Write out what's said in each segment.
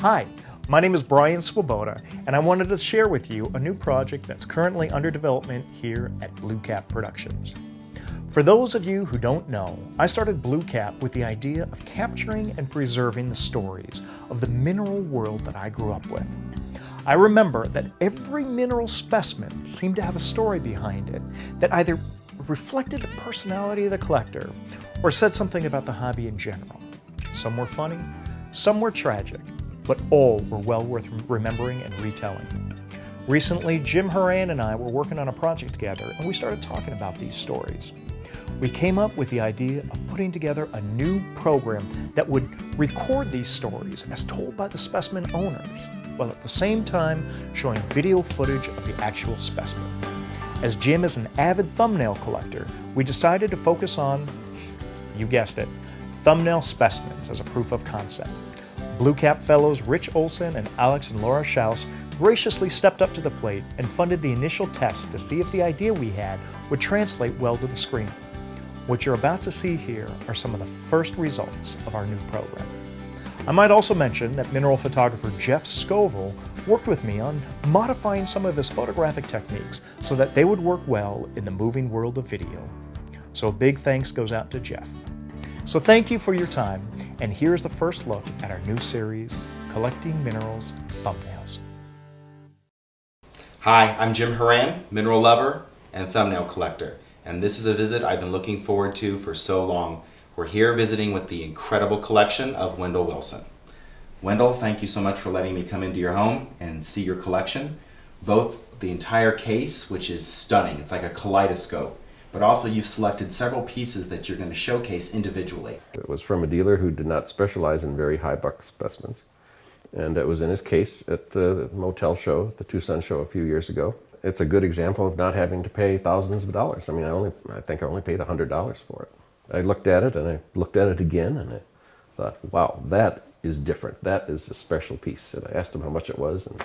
Hi, my name is Brian Swoboda, and I wanted to share with you a new project that's currently under development here at BlueCap Productions. For those of you who don't know, I started BlueCap with the idea of capturing and preserving the stories of the mineral world that I grew up with. I remember that every mineral specimen seemed to have a story behind it that either reflected the personality of the collector or said something about the hobby in general. Some were funny, some were tragic, but all were well worth remembering and retelling. Recently, Jim Horan and I were working on a project together, and we started talking about these stories. We came up with the idea of putting together a new program that would record these stories as told by the specimen owners, while at the same time showing video footage of the actual specimen. As Jim is an avid thumbnail collector, we decided to focus on, you guessed it, thumbnail specimens as a proof of concept. BlueCap fellows Rich Olson and Alex and Laura Schaus graciously stepped up to the plate and funded the initial test to see if the idea we had would translate well to the screen. What you're about to see here are some of the first results of our new program. I might also mention that mineral photographer Jeff Scoville worked with me on modifying some of his photographic techniques so that they would work well in the moving world of video. So a big thanks goes out to Jeff. So thank you for your time, and here's the first look at our new series, Collecting Minerals Thumbnails. Hi, I'm Jim Horan, mineral lover and thumbnail collector, and this is a visit I've been looking forward to for so long. We're here visiting with the incredible collection of Wendell Wilson. Wendell, thank you so much for letting me come into your home and see your collection. Both the entire case, which is stunning, it's like a kaleidoscope, but also you've selected several pieces that you're going to showcase individually. It was from a dealer who did not specialize in very high buck specimens. And it was in his case at the motel show, the Tucson show a few years ago. It's a good example of not having to pay thousands of dollars. I mean, I think I only paid $100 for it. I looked at it and I looked at it again and I thought, wow, that is different. That is a special piece. And I asked him how much it was and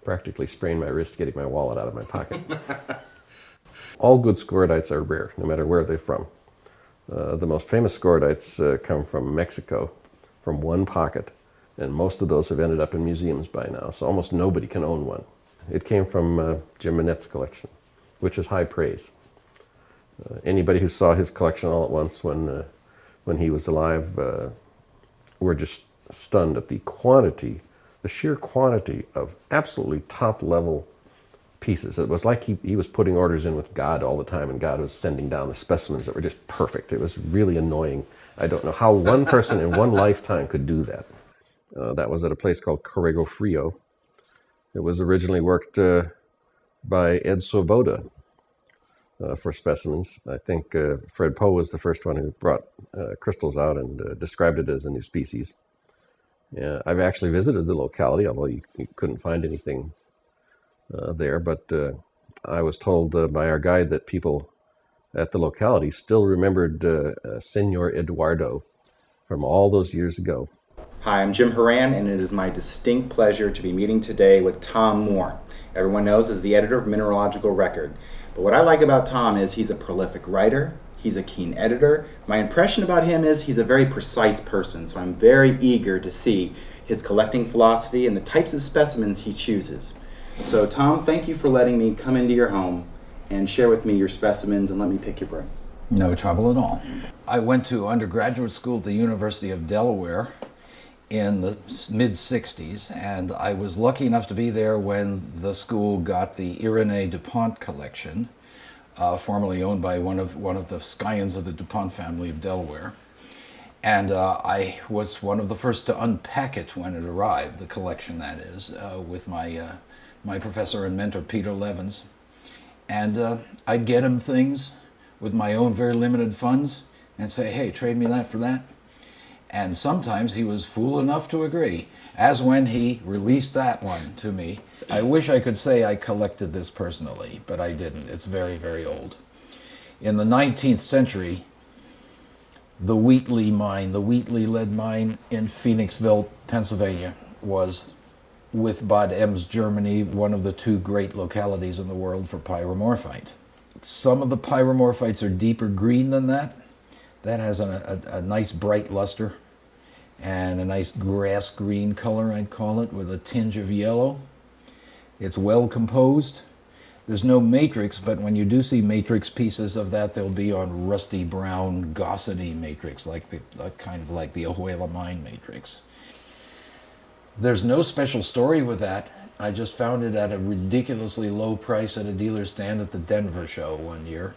practically sprained my wrist getting my wallet out of my pocket. All good scoridites are rare, no matter where they're from. The most famous scoridites come from Mexico, from one pocket, and most of those have ended up in museums by now, so almost nobody can own one. It came from Jim Manette's collection, which is high praise. Anybody who saw his collection all at once when he was alive were just stunned at the quantity, the sheer quantity of absolutely top-level pieces. It was like he was putting orders in with God all the time, and God was sending down the specimens that were just perfect. It was really annoying. I don't know how one person in one lifetime could do that. That was at a place called Corrego, Frio. It was originally worked by Ed Swoboda for specimens. I think Fred Poe was the first one who brought crystals out and described it as a new species. I've actually visited the locality, although you couldn't find anything there, but I was told by our guide that people at the locality still remembered Senor Eduardo from all those years ago. Hi, I'm Jim Horan, and it is my distinct pleasure to be meeting today with Tom Moore. Everyone knows as the editor of Mineralogical Record. But what I like about Tom is he's a prolific writer, he's a keen editor. My impression about him is he's a very precise person, so I'm very eager to see his collecting philosophy and the types of specimens he chooses. So Tom, thank you for letting me come into your home and share with me your specimens and let me pick your brain. No trouble at all. I went to undergraduate school at the University of Delaware in the mid-60s, and I was lucky enough to be there when the school got the Irénée DuPont collection, formerly owned by one of the scions of the DuPont family of Delaware. And I was one of the first to unpack it when it arrived, the collection that is, with my professor and mentor Peter Levins. And I'd get him things with my own very limited funds and say, hey, trade me that for that. And sometimes he was fool enough to agree, as when he released that one to me. I wish I could say I collected this personally, but I didn't. It's very, very old. In the 19th century, the Wheatley mine, the Wheatley lead mine in Phoenixville, Pennsylvania, was, with Bad Ems, Germany, one of the two great localities in the world for pyromorphite. Some of the pyromorphites are deeper green than that. That has a nice bright luster. and a nice grass green color, I'd call it, with a tinge of yellow. It's well composed. There's no matrix, but when you do see matrix pieces of that, they'll be on rusty brown, gossaty matrix, like kind of like the Ohuela mine matrix. There's no special story with that. I just found it at a ridiculously low price at a dealer's stand at the Denver show one year.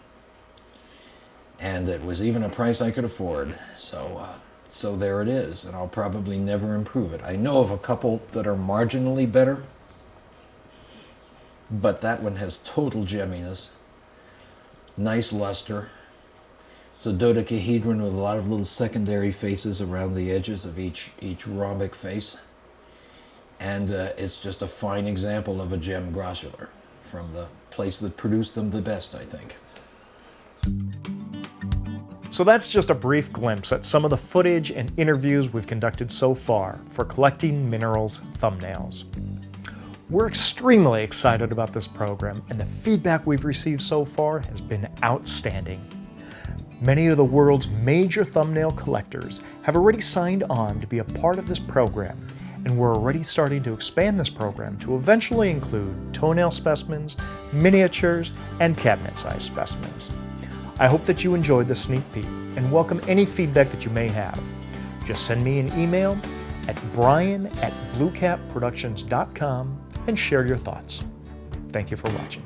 And it was even a price I could afford. So there it is, and I'll probably never improve it. I know of a couple that are marginally better, but that one has total gemminess, nice luster. It's a dodecahedron with a lot of little secondary faces around the edges of each rhombic face. And it's just a fine example of a gem grossular from the place that produced them the best, I think. So that's just a brief glimpse at some of the footage and interviews we've conducted so far for Collecting Minerals Thumbnails. We're extremely excited about this program, and the feedback we've received so far has been outstanding. Many of the world's major thumbnail collectors have already signed on to be a part of this program, and we're already starting to expand this program to eventually include toenail specimens, miniatures, and cabinet-sized specimens. I hope that you enjoyed this sneak peek and welcome any feedback that you may have. Just send me an email at brian@bluecapproductions.com and share your thoughts. Thank you for watching.